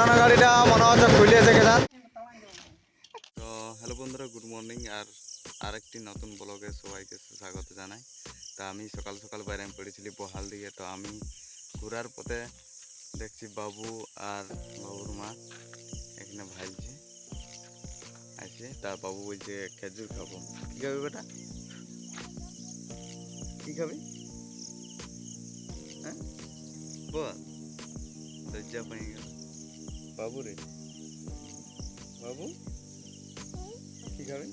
পুরানো গাড়িটা মনে হচ্ছে খুলিয়েছে কেদার। তো হ্যালো বন্ধুরা, গুড মর্নিং। আরেকটি নতুন ব্লগে সবাইকে স্বাগত জানাই। তা আমি সকাল সকাল বাইরে পড়েছিলি বহাল দিকে। তো আমি ঘোরার পথে দেখছি বাবু আর বাবুর মা এখানে ভাইছে আছে। তা বাবু বলছে খেজুর খাবো। কি খাবি বেটা, কি খাবি? হ্যাঁ বল, লজ্জা পেয়ে গেল বাবু রে। বাবু কি খাবি?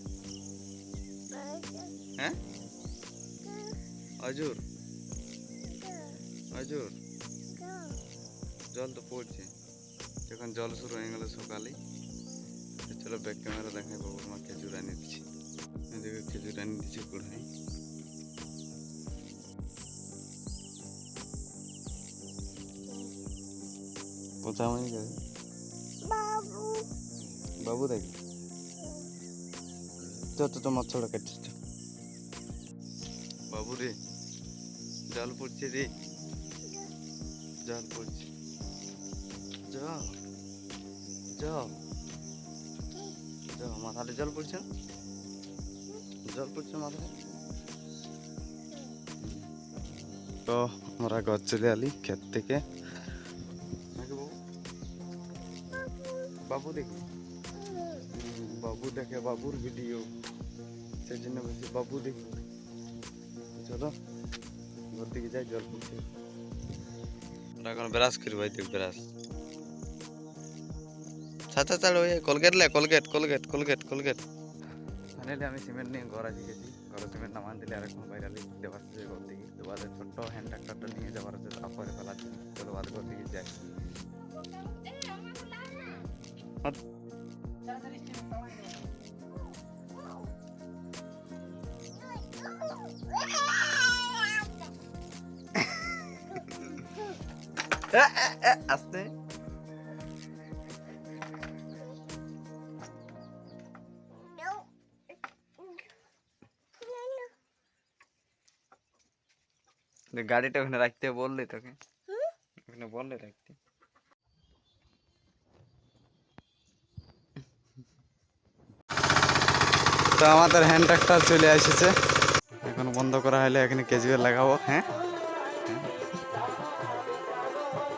হ্যাঁ অজুর অজুর জল তো পড়ছে, যখন জল শুরু হয়ে গেল সকালেই। চলো ব্যাক ক্যামেরা দেখাই। বাবুর মা খেজুর আনিয়ে দিচ্ছি, এদিকে খেজুর আনিয়ে দিচ্ছি কুড়াই। কোথায় আমি বাবু বাবু দেখি তো মাছ ছড়া কাটছিস বাবু রে। জল পড়ছে রে, জল পড়ছে, জল জল জল মাথাতে জল পড়ছে না? জল পড়ছে মাথায়। তো আমরা ঘর চলে আলি ক্ষেত থেকে। বাবু দেখি, বাবু দেখে, বাবুর ভিডিও, সেই জন্য বলছি বাবু দেখি। চলো ঘর দিকে যাই, জল পড়ছে। এখন ব্রাশ করি ভাই, দেখ ব্রাশ ছাড় ছাড়। ওই কোলগেট লে, Colgate Colgate Colgate Colgate. Finally আমি সিমেন্ট নিয়ে ঘর আসি গেছি। ঘরে সিমেন্ট নামান দিলে আর এখন বাইরে দেওয়ার আছে ঘর দিকে। তো বাদে ছোট্ট হ্যান্ড ট্রাক্টরটা নিয়ে যাওয়ার আছে আপরে ফেলার জন্য। চলো বাদে ঘর দিকে যাই। আস্তে গাড়িটা ওখানে রাখতে বললি তোকে, ওখানে বললে রাখতে। তো আমাদের হ্যান্ড ট্রাক্টর চলে এসেছে। এখন বন্ধ করা হলে এখানে কেজুয়াল লাগাবো। হ্যাঁ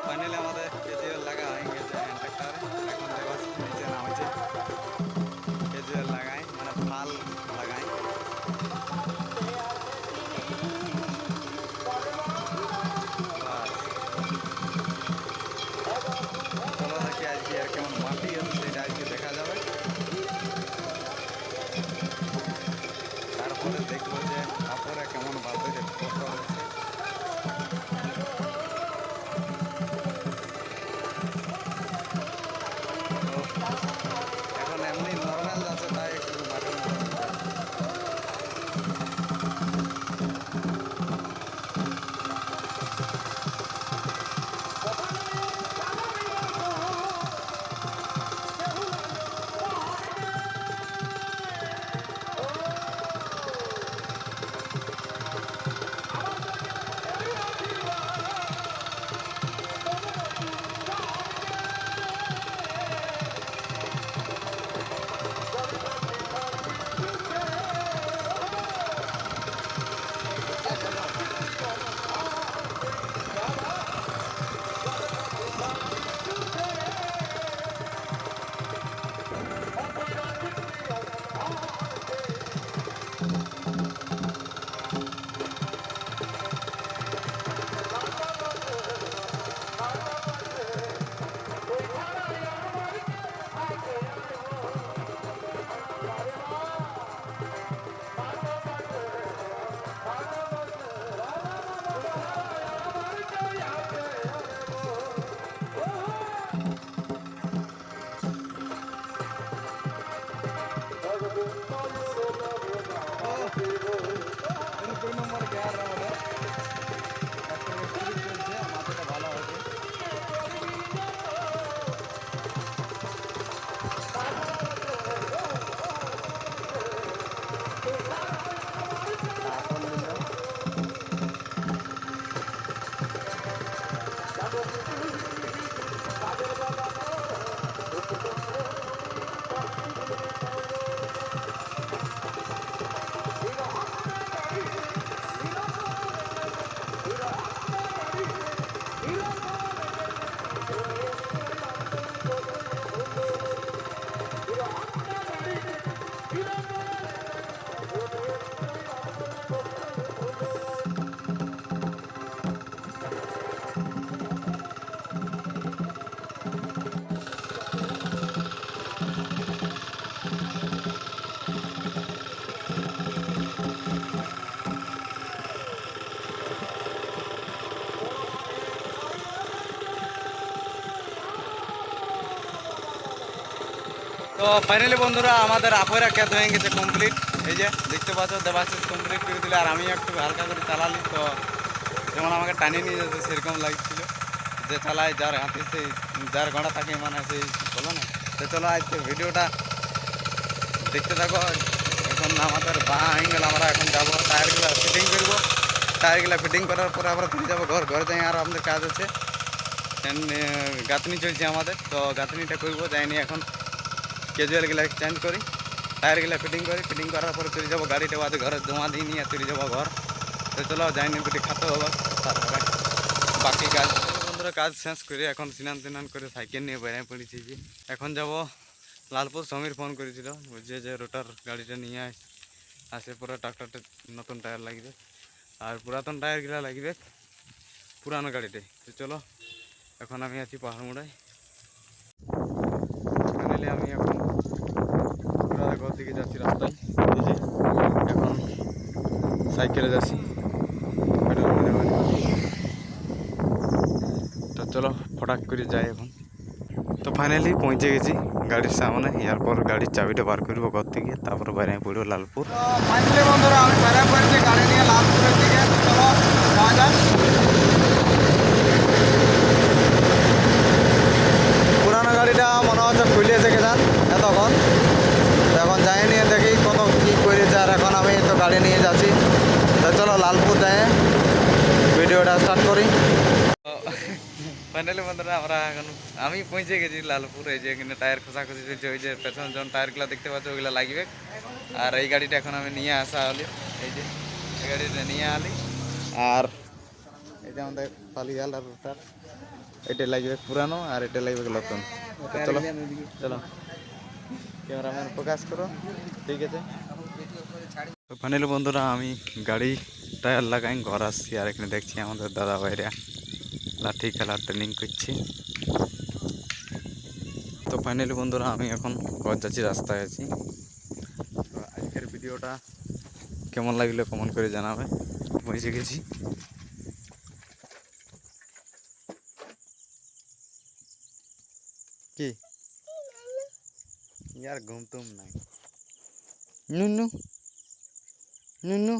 ফাইনালি আমাদের কেজুয়াল লাগা হয়ে গেছে হ্যান্ড ট্রাক্টরে। এখন দেওয়া নিচে নামাইছে, কেজুয়াল লাগাই মানে ফাল লাগাই। চলো দেখি আজকে আর কেমন মাটি আছে সেটা আজকে দেখা যাবে। তারপরে দেখবো যে তারপরে কেমন বাদে কষ্ট হচ্ছে। এখন এমনি নর্মাল যাচ্ছে, তাই একটু মাঠের মতো তো ফাইনালি বন্ধুরা আমাদের আপয়রা ক্ষেত হয়ে গেছে কমপ্লিট। এই যে দেখতে পাচ্ছ দেবাশিস কমপ্লিট করে দিলে, আর আমি একটু হালকা করে চালালি। তো যেমন আমাকে টানিয়ে নিয়ে যেতে সেরকম লাগছিল, যে চালায় যার হাতে সেই যার ঘোড়া থাকে মানে সেই বলো না। তো চলো আজকে ভিডিওটা দেখতে থাকো। এখন আমাদের বাঁ অ্যাঙ্গেল আমরা এখন যাবো, টায়ারগুলো ফিটিং করবো। টায়ারগুলো ফিটিং করার পরে আমরা ফিরে যাবো ঘরে যাই। আর আমাদের কাজ আছে, গাঁথনি চলছে আমাদের, তো গাঁথনিটা করবো। যাইনি এখন ক্যাজুয়ালগুলো চেঞ্জ করি, টায়ারগুলো ফিটিং করি। ফিটিং করার পরে চলে যাবো গাড়িটা বাদে ঘরে জমা দিয়ে নিয়ে চলে যাবো ঘর। তো চলো যাইনি দুটি খাতে হবে, তারপরে বাকি কাজ। বন্ধুরা কাজ শেষ করে এখন স্নান টান করে সাইকেল নিয়ে বেরিয়ে পড়েছি। যে এখন যাব লালপুর। সমীর ফোন করেছিল, বলছে যে রোটার গাড়িটা নিয়ে আসে, পরে ট্রাক্টরটা নতুন টায়ার লাগবে আর পুরাতন টায়ারগুলো লাগবে পুরানো গাড়িটাই। তো চলো এখন আমি আছি পাহাড় মোড়ায়। ফাইনালি আমি এখন ঘর দিকে যাচ্ছি রাস্তায়। এই যে এখন সাইকেলে যাচ্ছি। তো চলো ফটাক করে যাই এখন। তো ফাইনালি পৌঁছে গেছি গাড়ির সামনে। এরপর গাড়ির চাবিটা বার করবো ঘর থেকে, তারপর বাইরে পড়বো লালপুর। ফাইনালি বন্ধুরা আমি বাইরে পড়েছি গাড়ি নিয়ে লালপুরের দিকে। চলো যাওয়া যাক। পুরানো গাড়িটা মনে হচ্ছে খুলিয়েছে কেদার এতক্ষণ। এখন যাই নিয়ে দেখি কত কী করেছে। আর এখন আমি তো গাড়ি নিয়ে যাচ্ছি। তো চলো লালপুর যাই ভিডিওটা স্টার্ট করি। ফাইনালি বন্ধুরা আমরা এখন আমি পৌঁছে গেছি লালপুর। এই যে এখানে টায়ার খোঁজাখুঁজি চলছে। ওই যে পেছনে যখন টায়ারগুলো দেখতে পাচ্ছ ওইগুলো লাগবে। আর এই গাড়িটা এখন আমি নিয়ে আসা হলি, এই যে এই গাড়িটা নিয়ে আলি। আর এটা আমাদের পালিয়াল আর রোটার, এটা লাগবে পুরানো আর এটা লাগবে নতুন। চলো চলো ক্যামেরাম্যান ফোকাস করো, ঠিক আছে। তো ফাইনালি বন্ধুরা আমি গাড়ি টায়ার লাগাই ঘর আসছি। আর এখানে দেখছি আমাদের দাদা ভাইরা লাঠি খেলার ট্রেনিং করছি। তো ফাইনালি বন্ধুরা আমি এখন ঘর যাচ্ছি, রাস্তায় আছি। তো আজকের ভিডিওটা কেমন লাগলো কমেন্ট করে জানাবে। পৌঁছে গেছি। কি ইয়ার ঘুম তুম নাই নুনু নুনু